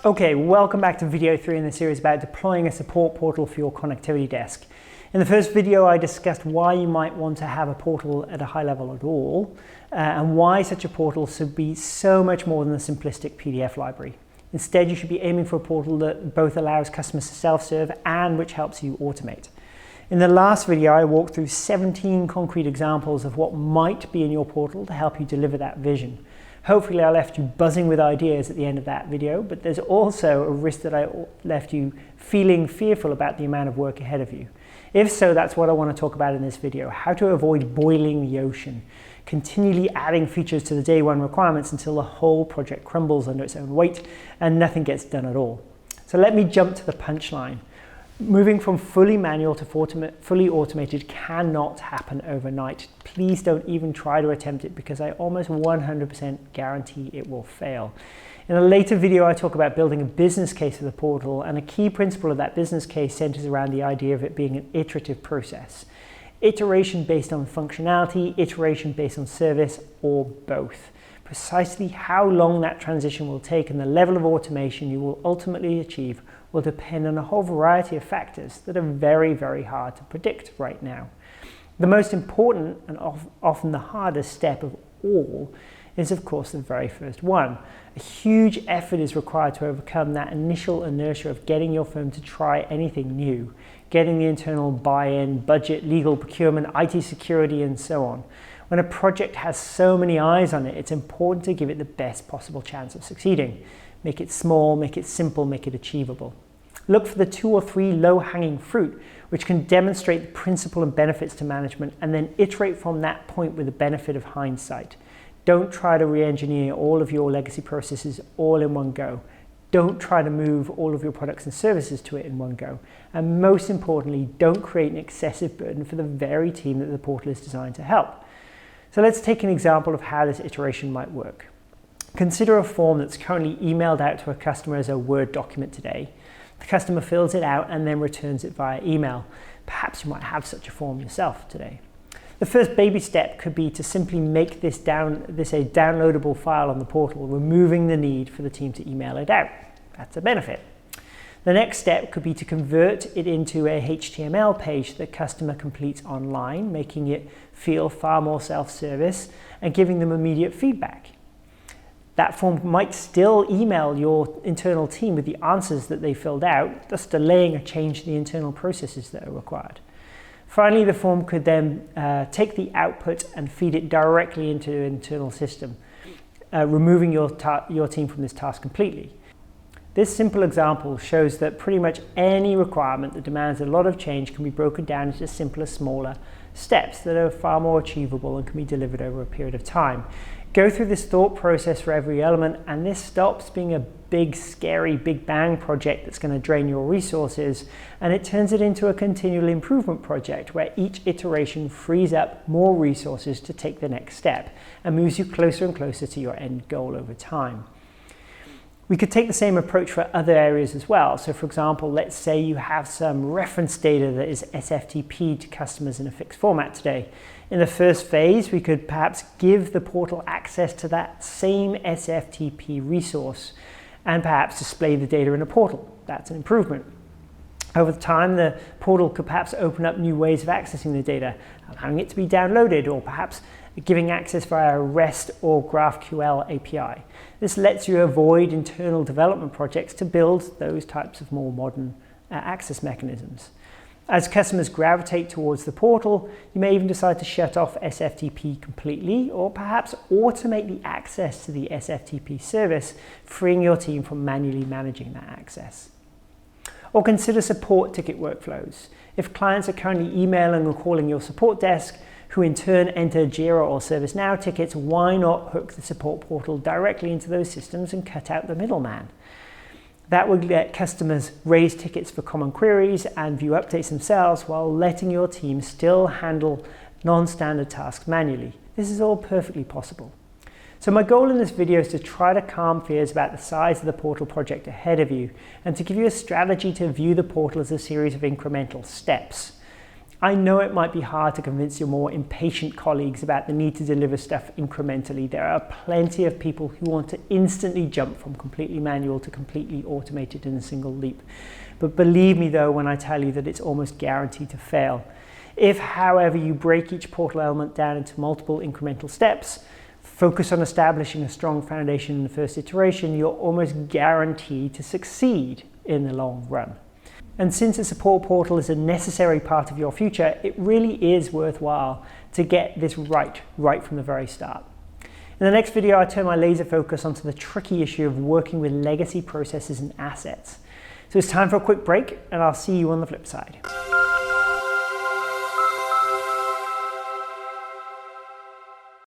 Okay, welcome back to video 3 in the series about deploying a support portal for your connectivity desk. In the first video, I discussed why you might want to have a portal at a high level at all, and why such a portal should be so much more than a simplistic PDF library. Instead, you should be aiming for a portal that both allows customers to self-serve and which helps you automate. In the last video, I walked through 17 concrete examples of what might be in your portal to help you deliver that vision. Hopefully I left you buzzing with ideas at the end of that video, but there's also a risk that I left you feeling fearful about the amount of work ahead of you. If so, that's what I want to talk about in this video: how to avoid boiling the ocean, continually adding features to the day one requirements until the whole project crumbles under its own weight and nothing gets done at all. So let me jump to the punchline. Moving from fully manual to fully automated cannot happen overnight. Please don't even try to attempt it, because I almost 100% guarantee it will fail. In a later video, I talk about building a business case for the portal, and a key principle of that business case centers around the idea of it being an iterative process. Iteration based on functionality, iteration based on service, or both. Precisely how long that transition will take and the level of automation you will ultimately achieve will depend on a whole variety of factors that are very, very hard to predict right now. The most important and often the hardest step of all is, of course, the very first one. A huge effort is required to overcome that initial inertia of getting your firm to try anything new, getting the internal buy-in, budget, legal, procurement, IT security, and so on. When a project has so many eyes on it, it's important to give it the best possible chance of succeeding. Make it small, make it simple, make it achievable. Look for the 2 or 3 low-hanging fruit which can demonstrate the principle and benefits to management, and then iterate from that point with the benefit of hindsight. Don't try to re-engineer all of your legacy processes all in one go. Don't try to move all of your products and services to it in one go. And most importantly, don't create an excessive burden for the very team that the portal is designed to help. So let's take an example of how this iteration might work. Consider a form that's currently emailed out to a customer as a Word document today. The customer fills it out and then returns it via email. Perhaps you might have such a form yourself today. The first baby step could be to simply make this a downloadable file on the portal, removing the need for the team to email it out. That's a benefit. The next step could be to convert it into a HTML page the customer completes online, making it feel far more self-service and giving them immediate feedback. That form might still email your internal team with the answers that they filled out, thus delaying a change in the internal processes that are required. Finally, the form could then take the output and feed it directly into an internal system, removing your team from this task completely. This simple example shows that pretty much any requirement that demands a lot of change can be broken down into simpler, smaller steps that are far more achievable and can be delivered over a period of time. Go through this thought process for every element, and this stops being a big, scary, big bang project that's going to drain your resources, and it turns it into a continual improvement project where each iteration frees up more resources to take the next step and moves you closer and closer to your end goal over time. We could take the same approach for other areas as well. So for example, let's say you have some reference data that is SFTP'd to customers in a fixed format today. In the first phase, we could perhaps give the portal access to that same SFTP resource and perhaps display the data in a portal. That's an improvement. Over time, the portal could perhaps open up new ways of accessing the data, allowing it to be downloaded, or perhaps giving access via a REST or GraphQL API. This lets you avoid internal development projects to build those types of more modern access mechanisms. As customers gravitate towards the portal, you may even decide to shut off SFTP completely, or perhaps automate the access to the SFTP service, freeing your team from manually managing that access. Or consider support ticket workflows. If clients are currently emailing or calling your support desk, who in turn enter Jira or ServiceNow tickets, why not hook the support portal directly into those systems and cut out the middleman? That would let customers raise tickets for common queries and view updates themselves, while letting your team still handle non-standard tasks manually. This is all perfectly possible. So my goal in this video is to try to calm fears about the size of the portal project ahead of you, and to give you a strategy to view the portal as a series of incremental steps. I know it might be hard to convince your more impatient colleagues about the need to deliver stuff incrementally. There are plenty of people who want to instantly jump from completely manual to completely automated in a single leap. But believe me though when I tell you that it's almost guaranteed to fail. If, however, you break each portal element down into multiple incremental steps, focus on establishing a strong foundation in the first iteration, you're almost guaranteed to succeed in the long run. And since a support portal is a necessary part of your future, it really is worthwhile to get this right from the very start. In the next video, I turn my laser focus onto the tricky issue of working with legacy processes and assets. So it's time for a quick break, and I'll see you on the flip side.